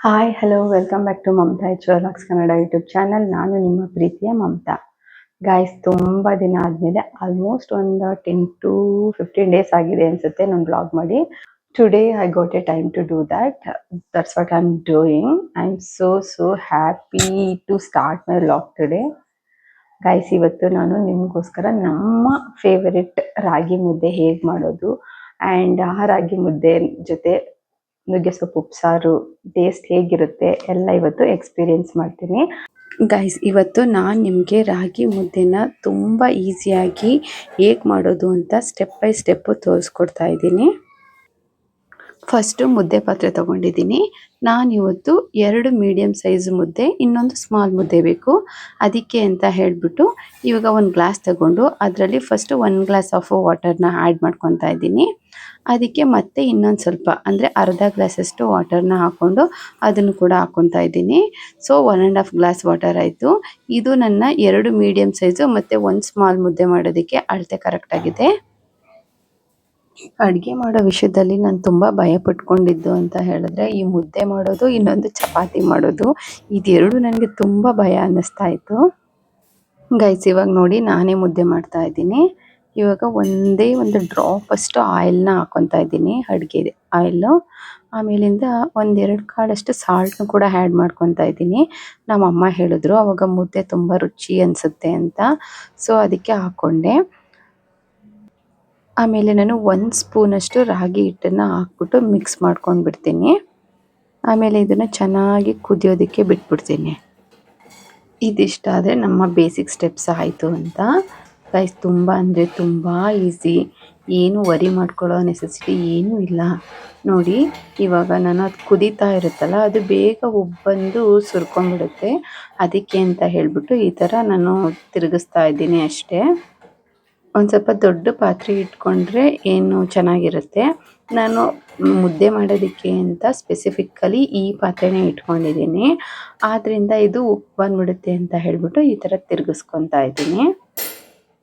Hi hello welcome back to Mamata locks Kannada YouTube channel. ನಾನು ನಿಮ್ಮ ಪ್ರೀತಿಯ ಮಮತಾ. ಗಾಯ್ಸ್, ತುಂಬ ದಿನ ಆದಮೇಲೆ ಆಲ್ಮೋಸ್ಟ್ ಒಂದು 10 to 15 ಡೇಸ್ ಆಗಿದೆ ಅನಿಸುತ್ತೆ ನಾನು ಬ್ಲಾಗ್ ಮಾಡಿ. Today I got a time to do that's what I am doing. I am so happy to start my vlog today. Guys, ಇವತ್ತು ನಾನು ನಿಮಗೋಸ್ಕರ ನಮ್ಮ ಫೇವರಿಟ್ ರಾಗಿ ಮುದ್ದೆ ಹೇಗೆ ಮಾಡೋದು ಆ್ಯಂಡ್ ಆ ರಾಗಿ ಮುದ್ದೆ ಜೊತೆ ನುಗ್ಗೆ ಸೊಪ್ಪು ಉಪ್ಸಾರು ಟೇಸ್ಟ್ ಹೇಗಿರುತ್ತೆ ಎಲ್ಲ ಇವತ್ತು ಎಕ್ಸ್ಪೀರಿಯೆನ್ಸ್ ಮಾಡ್ತೀನಿ. ಗೈಸ್, ಇವತ್ತು ನಾನು ನಿಮಗೆ ರಾಗಿ ಮುದ್ದೆನ ತುಂಬ ಈಸಿಯಾಗಿ ಹೇಗೆ ಮಾಡೋದು ಅಂತ ಸ್ಟೆಪ್ ಬೈ ಸ್ಟೆಪ್ಪು ತೋರಿಸ್ಕೊಡ್ತಾ ಇದ್ದೀನಿ. ಫಸ್ಟು ಮುದ್ದೆ ಪಾತ್ರೆ ತೊಗೊಂಡಿದ್ದೀನಿ. ನಾನಿವತ್ತು 2 ಮೀಡಿಯಮ್ ಸೈಜ್ ಮುದ್ದೆ, ಇನ್ನೊಂದು ಸ್ಮಾಲ್ ಮುದ್ದೆ ಬೇಕು. ಅದಕ್ಕೆ ಅಂತ ಹೇಳಿಬಿಟ್ಟು ಇವಾಗ ಒಂದು ಗ್ಲಾಸ್ ತಗೊಂಡು ಅದರಲ್ಲಿ ಫಸ್ಟು 1 ಗ್ಲಾಸ್ ಆಫ್ ವಾಟರ್ನ ಆ್ಯಡ್ ಮಾಡ್ಕೊತಾ ಇದ್ದೀನಿ. ಅದಕ್ಕೆ ಮತ್ತೆ ಇನ್ನೊಂದು ಸ್ವಲ್ಪ ಅಂದರೆ ಅರ್ಧ ಗ್ಲಾಸಷ್ಟು ವಾಟರ್ನ ಹಾಕ್ಕೊಂಡು ಅದನ್ನು ಕೂಡ ಹಾಕ್ಕೊತಾ ಇದ್ದೀನಿ. ಸೊ 1.5 ಗ್ಲಾಸ್ ವಾಟರ್ ಆಯಿತು. ಇದು ನನ್ನ 2 ಮೀಡಿಯಮ್ ಸೈಜು ಮತ್ತು 1 ಸ್ಮಾಲ್ ಮುದ್ದೆ ಮಾಡೋದಕ್ಕೆ ಅಳತೆ ಕರೆಕ್ಟಾಗಿದೆ. ಅಡುಗೆ ಮಾಡೋ ವಿಷಯದಲ್ಲಿ ನಾನು ತುಂಬ ಭಯ ಪಟ್ಕೊಂಡಿದ್ದು ಅಂತ ಹೇಳಿದ್ರೆ ಈ ಮುದ್ದೆ ಮಾಡೋದು, ಇನ್ನೊಂದು ಚಪಾತಿ ಮಾಡೋದು. ಇದೆರಡು ನನಗೆ ತುಂಬ ಭಯ ಅನ್ನಿಸ್ತಾ ಇತ್ತು. ಗೈಸ್, ಇವಾಗ ನೋಡಿ ನಾನೇ ಮುದ್ದೆ ಮಾಡ್ತಾ ಇದ್ದೀನಿ. ಇವಾಗ ಒಂದೇ ಒಂದು ಡ್ರಾಪ್ ಅಷ್ಟು ಆಯಿಲ್ನ ಹಾಕ್ಕೊತಾ ಇದ್ದೀನಿ, ಅಡುಗೆ ಆಯಿಲು. ಆಮೇಲಿಂದ 1-2 ಕಾಳಷ್ಟು ಸಾಲ್ಟ್ನು ಕೂಡ ಆ್ಯಡ್ ಮಾಡ್ಕೊತಾ ಇದ್ದೀನಿ. ನಮ್ಮ ಅಮ್ಮ ಹೇಳಿದ್ರು ಅವಾಗ ಮುದ್ದೆ ತುಂಬ ರುಚಿ ಅನಿಸುತ್ತೆ ಅಂತ. ಸೊ ಅದಕ್ಕೆ ಹಾಕ್ಕೊಂಡೆ. ಆಮೇಲೆ ನಾನು 1 ಸ್ಪೂನಷ್ಟು ರಾಗಿ ಹಿಟ್ಟನ್ನು ಹಾಕ್ಬಿಟ್ಟು ಮಿಕ್ಸ್ ಮಾಡ್ಕೊಂಡು ಬಿಡ್ತೀನಿ. ಆಮೇಲೆ ಇದನ್ನು ಚೆನ್ನಾಗಿ ಕುದಿಯೋದಕ್ಕೆ ಬಿಟ್ಬಿಡ್ತೀನಿ. ಇದಿಷ್ಟ ಆದರೆ ನಮ್ಮ ಬೇಸಿಕ್ ಸ್ಟೆಪ್ಸ್ ಆಯಿತು ಅಂತ. ಗೈಸ್, ತುಂಬ ಅಂದರೆ ತುಂಬ ಈಸಿ, ಏನು ವರಿ ಮಾಡ್ಕೊಳ್ಳೋ ನೆಸೆಸಿಟಿ ಏನೂ ಇಲ್ಲ. ನೋಡಿ, ಇವಾಗ ನಾನು ಅದು ಕುದೀತಾ ಇರುತ್ತಲ್ಲ ಅದು ಬೇಗ ಉಬ್ಬಂದು ಸುರ್ಕೊಂಡ್ಬಿಡುತ್ತೆ. ಅದಕ್ಕೆ ಅಂತ ಹೇಳಿಬಿಟ್ಟು ಈ ಥರ ನಾನು ತಿರುಗಿಸ್ತಾ ಇದ್ದೀನಿ ಅಷ್ಟೇ. ಒಂದು ಸ್ವಲ್ಪ ದೊಡ್ಡ ಪಾತ್ರೆ ಇಟ್ಕೊಂಡ್ರೆ ಏನು ಚೆನ್ನಾಗಿರುತ್ತೆ. ನಾನು ಮುದ್ದೆ ಮಾಡೋದಕ್ಕೆ ಅಂತ ಸ್ಪೆಸಿಫಿಕ್ಕಲಿ ಈ ಪಾತ್ರೆನೇ ಇಟ್ಕೊಂಡಿದ್ದೀನಿ. ಆದ್ದರಿಂದ ಇದು ಉಪ್ಪು ಬಂದ್ಬಿಡುತ್ತೆ ಅಂತ ಹೇಳಿಬಿಟ್ಟು ಈ ಥರ ತಿರುಗಿಸ್ಕೊತಾ ಇದ್ದೀನಿ.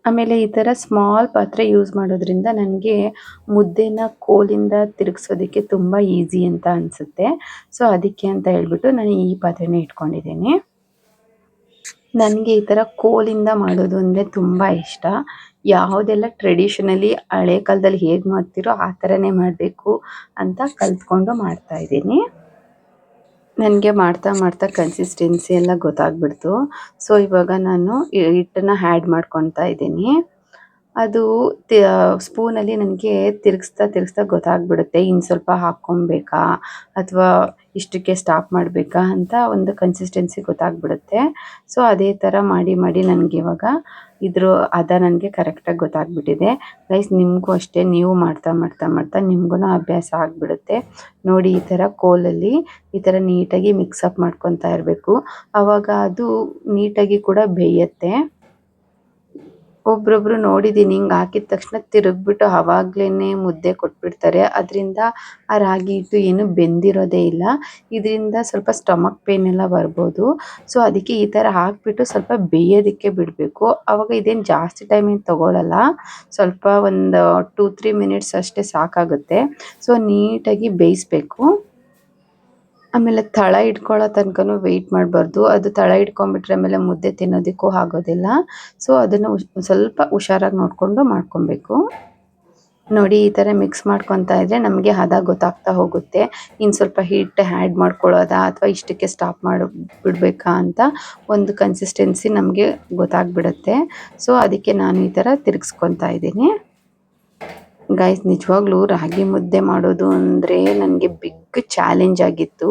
ಆಮೇಲೆ ಈ ಥರ ಸ್ಮಾಲ್ ಪಾತ್ರೆ ಯೂಸ್ ಮಾಡೋದ್ರಿಂದ ನನಗೆ ಮುದ್ದೆನ ಕೋಲಿಂದ ತಿರುಗಿಸೋದಕ್ಕೆ ತುಂಬ ಈಸಿ ಅಂತ ಅನಿಸುತ್ತೆ. ಸೊ ಅದಕ್ಕೆ ಅಂತ ಹೇಳ್ಬಿಟ್ಟು ನಾನು ಈ ಪಾತ್ರೆನೇ ಇಟ್ಕೊಂಡಿದ್ದೀನಿ. ನನಗೆ ಈ ಥರ ಕೋಲಿಂದ ಮಾಡೋದು ಅಂದರೆ ತುಂಬ ಇಷ್ಟ. ಯಾವುದೆಲ್ಲ ಟ್ರೆಡಿಷನಲಿ ಹಳೆ ಕಾಲದಲ್ಲಿ ಹೇಗೆ ಮಾಡ್ತಿರೋ ಆ ಥರನೇ ಮಾಡಬೇಕು ಅಂತ ಕಲ್ತ್ಕೊಂಡು ಮಾಡ್ತಾಯಿದ್ದೀನಿ. ನನಗೆ ಮಾಡ್ತಾ ಕನ್ಸಿಸ್ಟೆನ್ಸಿ ಎಲ್ಲ ಗೊತ್ತಾಗ್ಬಿಡ್ತು. ಸೊ ಇವಾಗ ನಾನು ಹಿಟ್ಟನ್ನು ಆ್ಯಡ್ ಮಾಡ್ಕೊತಾ ಇದ್ದೀನಿ. ಅದು ಸ್ಪೂನಲ್ಲಿ ನನಗೆ ತಿರುಗಿಸ್ತಾ ಗೊತ್ತಾಗ್ಬಿಡುತ್ತೆ ಇನ್ನು ಸ್ವಲ್ಪ ಹಾಕ್ಕೊಬೇಕಾ ಅಥವಾ ಇಷ್ಟಕ್ಕೆ ಸ್ಟಾಪ್ ಮಾಡಬೇಕಾ ಅಂತ ಒಂದು ಕನ್ಸಿಸ್ಟೆನ್ಸಿ ಗೊತ್ತಾಗ್ಬಿಡುತ್ತೆ. ಸೊ ಅದೇ ಥರ ಮಾಡಿ ನನಗೆ ಇವಾಗ ಅದ ನನಗೆ ಕರೆಕ್ಟಾಗಿ ಗೊತ್ತಾಗ್ಬಿಟ್ಟಿದೆ. ಗೈಸ್, ನಿಮಗೂ ಅಷ್ಟೇ, ನೀವು ಮಾಡ್ತಾ ನಿಮಗೂ ಅಭ್ಯಾಸ ಆಗಿಬಿಡುತ್ತೆ. ನೋಡಿ, ಈ ಥರ ಕೋಲಲ್ಲಿ ಈ ಥರ ನೀಟಾಗಿ ಮಿಕ್ಸಪ್ ಮಾಡ್ಕೊತಾ ಇರಬೇಕು. ಆವಾಗ ಅದು ನೀಟಾಗಿ ಕೂಡ ಬೇಯುತ್ತೆ. ಒಬ್ರೊಬ್ರು ನೋಡಿದ್ದೀನಿ ಹಿಂಗೆ ಹಾಕಿದ ತಕ್ಷಣ ತಿರುಗ್ಬಿಟ್ಟು ಆವಾಗಲೇ ಮುದ್ದೆ ಕೊಟ್ಬಿಡ್ತಾರೆ. ಅದರಿಂದ ಆ ರಾಗಿ ಹಿಟ್ಟು ಏನು ಬೆಂದಿರೋದೇ ಇಲ್ಲ. ಇದರಿಂದ ಸ್ವಲ್ಪ ಸ್ಟಮಕ್ ಪೇನ್ ಎಲ್ಲ ಬರ್ಬೋದು. ಸೊ ಅದಕ್ಕೆ ಈ ಥರ ಹಾಕಿಬಿಟ್ಟು ಸ್ವಲ್ಪ ಬೇಯೋದಕ್ಕೆ ಬಿಡಬೇಕು. ಆವಾಗ ಇದೇನು ಜಾಸ್ತಿ ಟೈಮ್ ಏನು ತೊಗೊಳ್ಳಲ್ಲ, ಸ್ವಲ್ಪ ಒಂದು 2-3 ಮಿನಿಟ್ಸ್ ಅಷ್ಟೇ ಸಾಕಾಗುತ್ತೆ. ಸೊ ನೀಟಾಗಿ ಬೇಯಿಸ್ಬೇಕು. ಆಮೇಲೆ ತಳ ಹಿಡ್ಕೊಳ್ಳೋ ತನಕನೂ ವೆಯ್ಟ್ ಮಾಡಬಾರ್ದು. ಅದು ತಳ ಹಿಡ್ಕೊಂಡ್ಬಿಟ್ರೆ ಆಮೇಲೆ ಮುದ್ದೆ ತಿನ್ನೋದಕ್ಕೂ ಆಗೋದಿಲ್ಲ. ಸೊ ಅದನ್ನು ಸ್ವಲ್ಪ ಹುಷಾರಾಗಿ ನೋಡಿಕೊಂಡು ಮಾಡ್ಕೊಬೇಕು. ನೋಡಿ, ಈ ಥರ ಮಿಕ್ಸ್ ಮಾಡ್ಕೊತಾ ಇದ್ದರೆ ನಮಗೆ ಹದ ಗೊತ್ತಾಗ್ತಾ ಹೋಗುತ್ತೆ. ಇನ್ನು ಸ್ವಲ್ಪ ಹಿಟ್ಟು ಆ್ಯಡ್ ಮಾಡ್ಕೊಳ್ಳೋದಾ ಅಥವಾ ಇಷ್ಟಕ್ಕೆ ಸ್ಟಾಪ್ ಬಿಡಬೇಕಾ ಅಂತ ಒಂದು ಕನ್ಸಿಸ್ಟೆನ್ಸಿ ನಮಗೆ ಗೊತ್ತಾಗ್ಬಿಡುತ್ತೆ. ಸೊ ಅದಕ್ಕೆ ನಾನು ಈ ಥರ ತಿರುಗಿಸ್ಕೊತಾ ಇದ್ದೀನಿ. ಗೈಸ್, ನಿಜವಾಗ್ಲೂ ರಾಗಿ ಮುದ್ದೆ ಮಾಡೋದು ಅಂದರೆ ನನಗೆ ಬಿಗ್ ಚಾಲೆಂಜ್ ಆಗಿತ್ತು.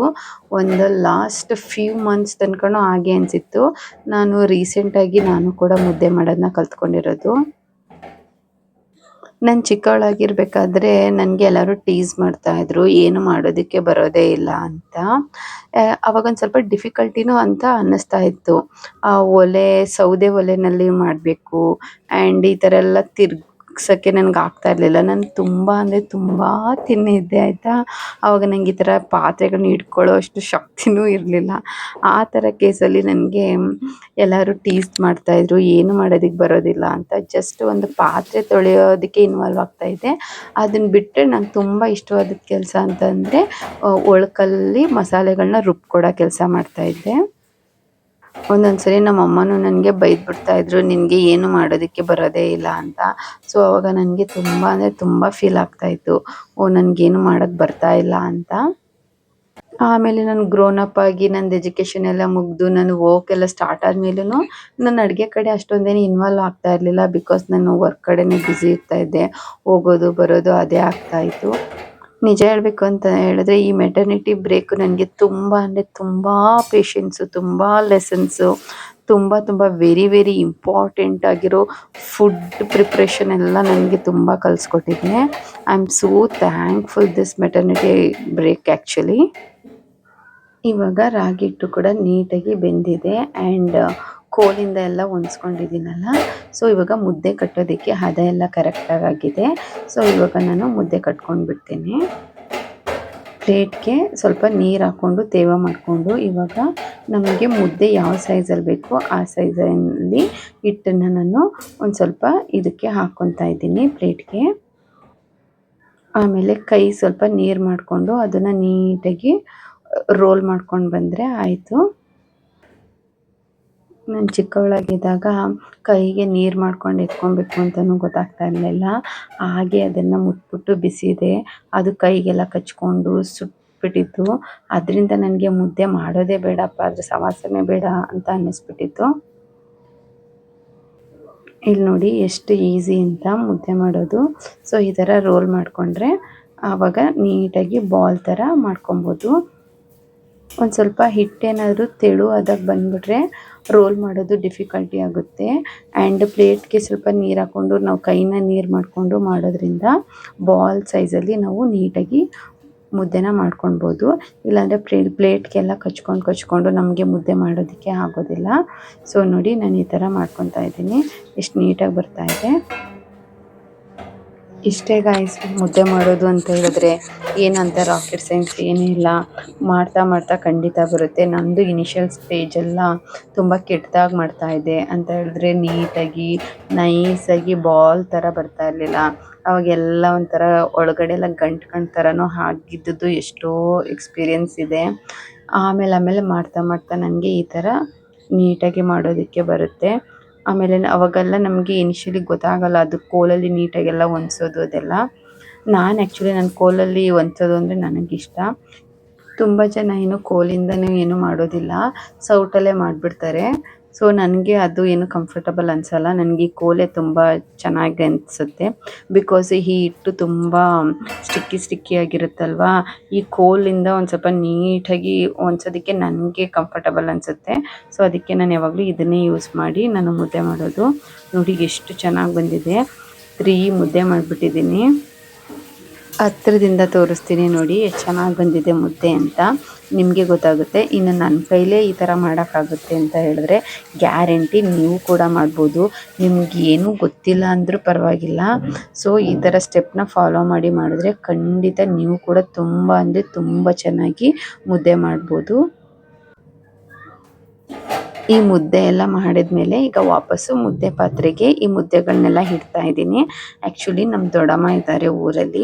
ಒಂದು ಲಾಸ್ಟ್ ಫ್ಯೂ ಮಂತ್ಸ್ ತನಕನೂ ಹಾಗೆ ಅನಿಸಿತ್ತು. ನಾನು ರೀಸೆಂಟಾಗಿ ನಾನು ಕೂಡ ಮುದ್ದೆ ಮಾಡೋದನ್ನ ಕಲ್ತ್ಕೊಂಡಿರೋದು. ನಾನು ಚಿಕ್ಕವಳಾಗಿರ್ಬೇಕಾದ್ರೆ ನನಗೆ ಎಲ್ಲರೂ ಟೀಸ್ ಮಾಡ್ತಾಯಿದ್ರು ಏನು ಮಾಡೋದಕ್ಕೆ ಬರೋದೇ ಇಲ್ಲ ಅಂತ. ಅವಾಗೊಂದು ಸ್ವಲ್ಪ ಡಿಫಿಕಲ್ಟಿನೂ ಅಂತ ಅನ್ನಿಸ್ತಾ ಇತ್ತು. ಸೌದೆ ಒಲೆಯಲ್ಲಿ ಮಾಡಬೇಕು ಆ್ಯಂಡ್ ಈ ಥರ ಎಲ್ಲ ಮಿಕ್ಸೋಕ್ಕೆ ನನಗೆ ಆಗ್ತಾ ಇರಲಿಲ್ಲ. ನಾನು ತುಂಬ ಅಂದರೆ ತುಂಬ ತಿನ್ನಿದ್ದೆ ಆಯಿತಾ. ಆವಾಗ ನನಗೆ ಈ ಥರ ಪಾತ್ರೆಗಳನ್ನ ಹಿಡ್ಕೊಳ್ಳೋ ಅಷ್ಟು ಶಕ್ತಿನೂ ಇರಲಿಲ್ಲ. ಆ ಥರ ಕೇಸಲ್ಲಿ ನನಗೆ ಎಲ್ಲರೂ ಟೀಸ್ ಮಾಡ್ತಾಯಿದ್ರು, ಏನು ಮಾಡೋದಕ್ಕೆ ಬರೋದಿಲ್ಲ ಅಂತ. ಜಸ್ಟ್ ಒಂದು ಪಾತ್ರೆ ತೊಳೆಯೋದಕ್ಕೆ ಇನ್ವಾಲ್ವ್ ಆಗ್ತಾಯಿದ್ದೆ. ಅದನ್ನು ಬಿಟ್ಟರೆ ನಂಗೆ ತುಂಬ ಇಷ್ಟವಾದ ಕೆಲಸ ಅಂತಂದರೆ ಒಳ್ಕಲ್ಲಿ ಮಸಾಲೆಗಳನ್ನ ರುಬ್ಕೊಡೋ ಕೆಲಸ ಮಾಡ್ತಾಯಿದ್ದೆ. ಒಂದೊಂದು ಸರಿ ನಮ್ಮ ಅಮ್ಮನೂ ನನಗೆ ಬೈದ್ಬಿಡ್ತಾಯಿದ್ರು, ನಿನಗೆ ಏನು ಮಾಡೋದಕ್ಕೆ ಬರೋದೇ ಇಲ್ಲ ಅಂತ. ಸೊ ಅವಾಗ ನನಗೆ ತುಂಬ ಅಂದರೆ ತುಂಬ ಫೀಲ್ ಆಗ್ತಾಯಿತ್ತು, ಓ ನನಗೇನು ಮಾಡೋಕ್ಕೆ ಬರ್ತಾ ಇಲ್ಲ ಅಂತ. ಆಮೇಲೆ ನಾನು ಗ್ರೋನ್ ಅಪ್ ಆಗಿ ನಂದು ಎಜುಕೇಷನ್ ಎಲ್ಲ ಮುಗಿದು ನಾನು ವರ್ಕ್ ಎಲ್ಲ ಸ್ಟಾರ್ಟ್ ಆದಮೇಲೂ ನಾನು ಅಡುಗೆ ಕಡೆ ಅಷ್ಟೊಂದೇನು ಇನ್ವಾಲ್ವ್ ಆಗ್ತಾ ಇರಲಿಲ್ಲ. ಬಿಕಾಸ್ ನಾನು ವರ್ಕ್ ಕಡೆನೇ ಬ್ಯುಸಿ ಇರ್ತಾಯಿದ್ದೆ, ಹೋಗೋದು ಬರೋದು ಅದೇ ಆಗ್ತಾಯಿತ್ತು. ನಿಜ ಹೇಳಬೇಕು ಅಂತ ಹೇಳಿದ್ರೆ ಈ ಮೆಟರ್ನಿಟಿ ಬ್ರೇಕು ನನಗೆ ತುಂಬ ಅಂದರೆ ತುಂಬ ಪೇಷನ್ಸು, ತುಂಬ ಲೆಸನ್ಸು, ತುಂಬ ವೆರಿ ವೆರಿ ಇಂಪಾರ್ಟೆಂಟ್ ಆಗಿರೋ ಫುಡ್ ಪ್ರಿಪ್ರೇಷನ್ ಎಲ್ಲ ನನಗೆ ತುಂಬ ಕಲಿಸ್ಕೊಟ್ಟಿದೆ. I am so thankful this maternity break actually. ಇವಾಗ ರಾಗಿ ಹಿಟ್ಟು ಕೂಡ ನೀಟಾಗಿ ಬೆಂದಿದೆ ಆ್ಯಂಡ್ ಕೋಲಿಂದ ಎಲ್ಲ ಹೊಂದ್ಸ್ಕೊಂಡಿದ್ದೀನಲ್ಲ, ಸೊ ಇವಾಗ ಮುದ್ದೆ ಕಟ್ಟೋದಕ್ಕೆ ಹದ ಎಲ್ಲ ಕರೆಕ್ಟಾಗಿ ಆಗಿದೆ. ಸೊ ಇವಾಗ ನಾನು ಮುದ್ದೆ ಕಟ್ಕೊಂಡು ಬಿಡ್ತೀನಿ. ಪ್ಲೇಟ್ಗೆ ಸ್ವಲ್ಪ ನೀರು ಹಾಕ್ಕೊಂಡು ತೇವ ಮಾಡಿಕೊಂಡು ಇವಾಗ ನಮಗೆ ಮುದ್ದೆ ಯಾವ ಸೈಜಲ್ಲಿ ಬೇಕೋ ಆ ಸೈಜಲ್ಲಿ ಹಿಟ್ಟನ್ನು ನಾನು ಒಂದು ಸ್ವಲ್ಪ ಇದಕ್ಕೆ ಹಾಕ್ಕೊತಾ ಇದ್ದೀನಿ ಪ್ಲೇಟ್ಗೆ. ಆಮೇಲೆ ಕೈ ಸ್ವಲ್ಪ ನೀರು ಮಾಡಿಕೊಂಡು ಅದನ್ನು ನೀಟಾಗಿ ರೋಲ್ ಮಾಡ್ಕೊಂಡು ಬಂದರೆ ಆಯಿತು. ನಾನು ಚಿಕ್ಕವಳಾಗಿದ್ದಾಗ ಕೈಗೆ ನೀರು ಮಾಡ್ಕೊಂಡು ಎತ್ಕೊಬೇಕು ಅಂತಲೂ ಗೊತ್ತಾಗ್ತಾ ಇರಲಿಲ್ಲ. ಹಾಗೆ ಅದನ್ನು ಮುಟ್ಬಿಟ್ಟು ಬಿಸಿದೆ, ಅದು ಕೈಗೆಲ್ಲ ಕಚ್ಕೊಂಡು ಸುಟ್ಬಿಟ್ಟಿತ್ತು. ಅದರಿಂದ ನನಗೆ ಮುದ್ದೆ ಮಾಡೋದೇ ಬೇಡಪ್ಪ, ಅದ್ರ ಸವಾಸನೆ ಬೇಡ ಅಂತ ಅನ್ನಿಸ್ಬಿಟ್ಟಿತ್ತು. ಇಲ್ಲಿ ನೋಡಿ ಎಷ್ಟು ಈಸಿ ಅಂತ ಮುದ್ದೆ ಮಾಡೋದು. ಸೊ ಈ ಥರ ರೋಲ್ ಮಾಡಿಕೊಂಡ್ರೆ ಆವಾಗ ನೀಟಾಗಿ ಬಾಲ್ ಥರ ಮಾಡ್ಕೊಬೋದು. ಒಂದು ಸ್ವಲ್ಪ ಹಿಟ್ಟೇನಾದರೂ ತೆಳು ಅದಕ್ಕೆ ಬಂದುಬಿಟ್ರೆ ರೋಲ್ ಮಾಡೋದು ಡಿಫಿಕಲ್ಟಿ ಆಗುತ್ತೆ. ಆ್ಯಂಡ್ ಪ್ಲೇಟ್ಗೆ ಸ್ವಲ್ಪ ನೀರು ಹಾಕ್ಕೊಂಡು ನಾವು ಕೈನ ನೀರು ಮಾಡಿಕೊಂಡು ಮಾಡೋದ್ರಿಂದ ಬಾಲ್ ಸೈಜಲ್ಲಿ ನಾವು ನೀಟಾಗಿ ಮುದ್ದೆನ ಮಾಡ್ಕೊಳ್ಬೋದು. ಇಲ್ಲಾಂದರೆ ಪ್ಲೇಟ್ಗೆಲ್ಲ ಕಚ್ಕೊಂಡು ನಮಗೆ ಮುದ್ದೆ ಮಾಡೋದಕ್ಕೆ ಆಗೋದಿಲ್ಲ. ಸೊ ನೋಡಿ ನಾನು ಈ ಥರ ಮಾಡ್ಕೊತಾ ಇದ್ದೀನಿ, ಎಷ್ಟು ನೀಟಾಗಿ ಬರ್ತಾಯಿದೆ. ಇಷ್ಟೇ ಗಾಯ್ಸ್, ಮುದ್ದೆ ಮಾಡೋದು ಅಂತ ಹೇಳಿದ್ರೆ ಏನಂತ ರಾಕೆಟ್ ಸೈನ್ಸ್ ಏನೂ ಇಲ್ಲ. ಮಾಡ್ತಾ ಖಂಡಿತ ಬರುತ್ತೆ. ನಮ್ಮದು ಇನಿಷಿಯಲ್ ಸ್ಟೇಜೆಲ್ಲ ತುಂಬ ಕೆಟ್ಟದಾಗಿ ಮಾಡ್ತಾಯಿದ್ದೆ ಅಂತ ಹೇಳಿದ್ರೆ ನೀಟಾಗಿ ನೈಸಾಗಿ ಬಾಲ್ ಥರ ಬರ್ತಾ ಇರಲಿಲ್ಲ. ಅವಾಗೆಲ್ಲ ಒಂಥರ ಒಳಗಡೆ ಎಲ್ಲ ಗಂಟು ಥರನೂ ಆಗಿದ್ದು ಎಷ್ಟೋ ಎಕ್ಸ್ಪೀರಿಯೆನ್ಸ್ ಇದೆ. ಆಮೇಲೆ ಮಾಡ್ತಾ ನನಗೆ ಈ ಥರ ನೀಟಾಗಿ ಮಾಡೋದಕ್ಕೆ ಬರುತ್ತೆ. ಆಮೇಲೆ ಅವಾಗೆಲ್ಲ ನಮಗೆ ಇನಿಷಿಯಲಿ ಗೊತ್ತಾಗಲ್ಲ ಅದು ಕೋಲಲ್ಲಿ ನೀಟಾಗೆಲ್ಲ ಹೊಂದ್ಸೋದು ಅದೆಲ್ಲ. ನಾನು ಆ್ಯಕ್ಚುಲಿ ನನ್ನ ಕೋಲಲ್ಲಿ ಹೊಂದ್ಸೋದು ಅಂದರೆ ನನಗಿಷ್ಟ. ತುಂಬ ಜನ ಏನು ಕೋಲಿಂದನೂ ಏನು ಮಾಡೋದಿಲ್ಲ, ಸೌಟಲ್ಲೇ ಮಾಡಿಬಿಡ್ತಾರೆ. ಸೊ ನನಗೆ ಅದು ಏನು ಕಂಫರ್ಟಬಲ್ ಅನಿಸಲ್ಲ. ನನಗೆ ಈ ಕೋಲೇ ತುಂಬ ಚೆನ್ನಾಗಿ ಅನಿಸುತ್ತೆ. ಬಿಕಾಸ್ ಈ ಹಿಟ್ಟು ತುಂಬ ಸ್ಟಿಕ್ಕಿ ಆಗಿರುತ್ತಲ್ವ, ಈ ಕೋಲಿಂದ ಒಂದು ಸ್ವಲ್ಪ ನೀಟಾಗಿ ಹೊಂದ್ಸೋದಕ್ಕೆ ನನಗೆ ಕಂಫರ್ಟಬಲ್ ಅನಿಸುತ್ತೆ. ಸೊ ಅದಕ್ಕೆ ನಾನು ಯಾವಾಗಲೂ ಇದನ್ನೇ ಯೂಸ್ ಮಾಡಿ ನಾನು ಮುದ್ದೆ ಮಾಡೋದು. ನೋಡಿ ಎಷ್ಟು ಚೆನ್ನಾಗಿ ಬಂದಿದೆ. 3 ಮುದ್ದೆ ಮಾಡಿಬಿಟ್ಟಿದ್ದೀನಿ. ಹತ್ತಿರದಿಂದ ತೋರಿಸ್ತೀನಿ ನೋಡಿ ಎಷ್ಟು ಚೆನ್ನಾಗಿ ಬಂದಿದೆ ಮುದ್ದೆ ಅಂತ, ನಿಮಗೆ ಗೊತ್ತಾಗುತ್ತೆ. ಇನ್ನು ನನ್ನ ಕೈಲೇ ಈ ಥರ ಮಾಡೋಕ್ಕಾಗುತ್ತೆ ಅಂತ ಹೇಳಿದ್ರೆ ಗ್ಯಾರಂಟಿ ನೀವು ಕೂಡ ಮಾಡ್ಬೋದು. ನಿಮ್ಗೆ ಏನೂ ಗೊತ್ತಿಲ್ಲ ಅಂದರೂ ಪರವಾಗಿಲ್ಲ. ಸೊ ಈ ಥರ ಸ್ಟೆಪ್ನ ಫಾಲೋ ಮಾಡಿದ್ರೆ ಖಂಡಿತ ನೀವು ಕೂಡ ತುಂಬ ಅಂದರೆ ತುಂಬ ಚೆನ್ನಾಗಿ ಮುದ್ದೆ ಮಾಡ್ಬೋದು. ಈ ಮುದ್ದೆ ಎಲ್ಲ ಮಾಡಿದ್ಮೇಲೆ ಈಗ ವಾಪಸ್ಸು ಮುದ್ದೆ ಪಾತ್ರೆಗೆ ಈ ಮುದ್ದೆಗಳನ್ನೆಲ್ಲ ಇಡ್ತಾ ಇದ್ದೀನಿ. ಆ್ಯಕ್ಚುಲಿ ನಮ್ಮ ದೊಡ್ಡಮ್ಮ ಇದ್ದಾರೆ ಊರಲ್ಲಿ,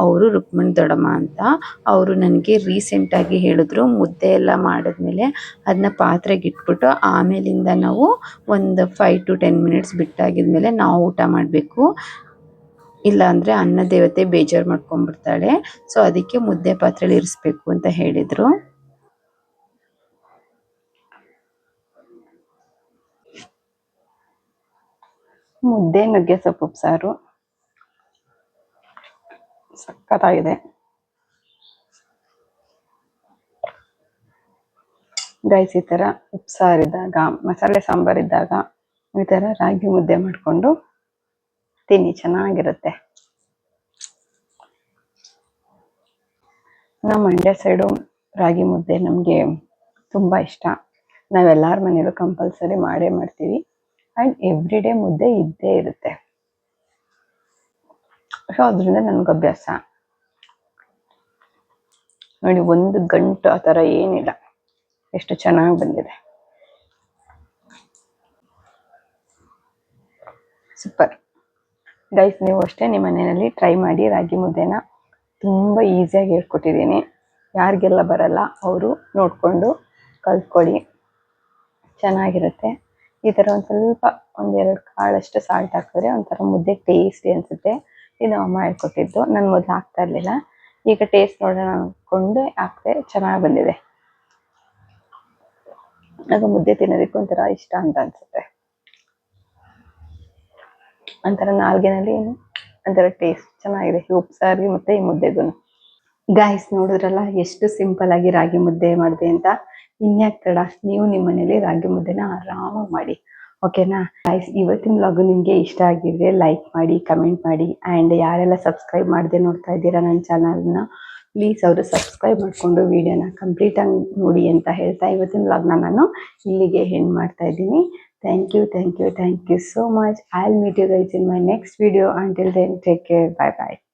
ಅವರು ರುಕ್ಮಣಿ ದೊಡ್ಡಮ್ಮ ಅಂತ. ಅವರು ನನಗೆ ರೀಸೆಂಟಾಗಿ ಹೇಳಿದ್ರು, ಮುದ್ದೆ ಎಲ್ಲ ಮಾಡಿದ್ಮೇಲೆ ಅದನ್ನ ಪಾತ್ರೆಗೆ ಇಟ್ಬಿಟ್ಟು ಆಮೇಲಿಂದ ನಾವು ಒಂದು 5 to 10 ಮಿನಿಟ್ಸ್ ಬಿಟ್ಟಾಗಿದ್ಮೇಲೆ ನಾವು ಊಟ ಮಾಡಬೇಕು, ಇಲ್ಲಾಂದರೆ ಅನ್ನ ದೇವತೆ ಬೇಜಾರು ಮಾಡ್ಕೊಂಡ್ಬಿಡ್ತಾಳೆ. ಸೊ ಅದಕ್ಕೆ ಮುದ್ದೆ ಪಾತ್ರೆಯಲ್ಲಿ ಇರಿಸ್ಬೇಕು ಅಂತ ಹೇಳಿದರು. ಮುದ್ದೆ ನುಗ್ಗೆ ಸೊಪ್ಪು ಉಪ್ಸಾರು ಸಕ್ಕತ್ತಾಗಿದೆ. ಗೈಸ್, ಈ ಥರ ಉಪ್ಸಾರಿದ್ದಾಗ, ಮಸಾಲೆ ಸಾಂಬಾರಿದ್ದಾಗ ಈ ಥರ ರಾಗಿ ಮುದ್ದೆ ಮಾಡಿಕೊಂಡು ತಿನ್ನಿ, ಚೆನ್ನಾಗಿರುತ್ತೆ. ನಮ್ಮ ಮಂಡ್ಯ ಸೈಡು ರಾಗಿ ಮುದ್ದೆ ನಮಗೆ ತುಂಬ ಇಷ್ಟ. ನಾವೆಲ್ಲರ ಮನೇಲೂ ಕಂಪಲ್ಸರಿ ಮಾಡೇ ಮಾಡ್ತೀವಿ. ಆ್ಯಂಡ್ ಎವ್ರಿ ಡೇ ಮುದ್ದೆ ಇದ್ದೇ ಇರುತ್ತೆ. ಸೊ ಅದರಿಂದ ನನಗೆ ಅಭ್ಯಾಸ. ನೋಡಿ, ಒಂದು ಗಂಟು ಆ ಥರ ಏನಿಲ್ಲ, ಎಷ್ಟು ಚೆನ್ನಾಗಿ ಬಂದಿದೆ. ಸೂಪರ್ ಗೈಸ್, ನೀವು ಅಷ್ಟೇ ನಿಮ್ಮ ಮನೆಯಲ್ಲಿ ಟ್ರೈ ಮಾಡಿ. ರಾಗಿ ಮುದ್ದೆನ ತುಂಬ ಈಸಿಯಾಗಿ ಹೇಳ್ಕೊಟ್ಟಿದ್ದೀನಿ. ಯಾರಿಗೆಲ್ಲ ಬರಲ್ಲ ಅವರು ನೋಡಿಕೊಂಡು ಕಲ್ತ್ಕೊಳ್ಳಿ, ಚೆನ್ನಾಗಿರುತ್ತೆ. ಈ ಥರ ಒಂದು ಸ್ವಲ್ಪ ಒಂದೆರಡು ಕಾಳಷ್ಟು ಸಾಲ್ಟ್ ಹಾಕಿದ್ರೆ ಒಂಥರ ಮುದ್ದೆ ಟೇಸ್ಟಿ ಅನಿಸುತ್ತೆ. ಇದು ಅಮ್ಮ ಹೇಳ್ಕೊಟ್ಟಿದ್ದು, ನಾನು ಮೊದಲು ಹಾಕ್ತಾ ಇರಲಿಲ್ಲ. ಈಗ ಟೇಸ್ಟ್ ನೋಡೋಣ ಅಂದ್ಕೊಂಡು ಹಾಕ್ದೆ, ಚೆನ್ನಾಗಿ ಬಂದಿದೆ. ಆಗ ಮುದ್ದೆ ತಿನ್ನೋದಕ್ಕೆ ಒಂಥರ ಇಷ್ಟ ಅಂತ ಅನ್ಸುತ್ತೆ. ಒಂಥರ ನಾಲ್ಗೆನಲ್ಲಿ ಒಂಥರ ಟೇಸ್ಟ್ ಚೆನ್ನಾಗಿದೆ ಈ ಉಪ್ಸಾರಿಗೆ ಮತ್ತು ಈ ಮುದ್ದೆಗೂ. ಗಾಯ್ಸ್, ನೋಡಿದ್ರಲ್ಲ ಎಷ್ಟು ಸಿಂಪಲ್ ಆಗಿ ರಾಗಿ ಮುದ್ದೆ ಮಾಡಿದೆ ಅಂತ. ಇನ್ಯಾಕೆ ತಡ, ನೀವು ನಿಮ್ಮ ಮನೇಲಿ ರಾಗಿ ಮುದ್ದೆನ ಆರಾಮಾಗಿ ಮಾಡಿ. ಓಕೆನಾ ಗಾಯ್ಸ್, ಇವತ್ತಿನ ವ್ಲಾಗು ನಿಮಗೆ ಇಷ್ಟ ಆಗಿದ್ರೆ ಲೈಕ್ ಮಾಡಿ, ಕಮೆಂಟ್ ಮಾಡಿ. ಆ್ಯಂಡ್ ಯಾರೆಲ್ಲ ಸಬ್ಸ್ಕ್ರೈಬ್ ಮಾಡದೆ ನೋಡ್ತಾ ಇದ್ದೀರಾ ನನ್ನ ಚಾನಲ್ನ, ಪ್ಲೀಸ್ ಅವರು ಸಬ್ಸ್ಕ್ರೈಬ್ ಮಾಡಿಕೊಂಡು ವಿಡಿಯೋನ ಕಂಪ್ಲೀಟಾಗಿ ನೋಡಿ ಅಂತ ಹೇಳ್ತಾ ಇವತ್ತಿನ ವ್ಲಾಗ್ನ ನಾನು ಇಲ್ಲಿಗೆ ಎಂಡ್ ಮಾಡ್ತಾ ಇದ್ದೀನಿ. Thank you so much. I'll meet you guys in my next video. Until then, take care. Bye bye.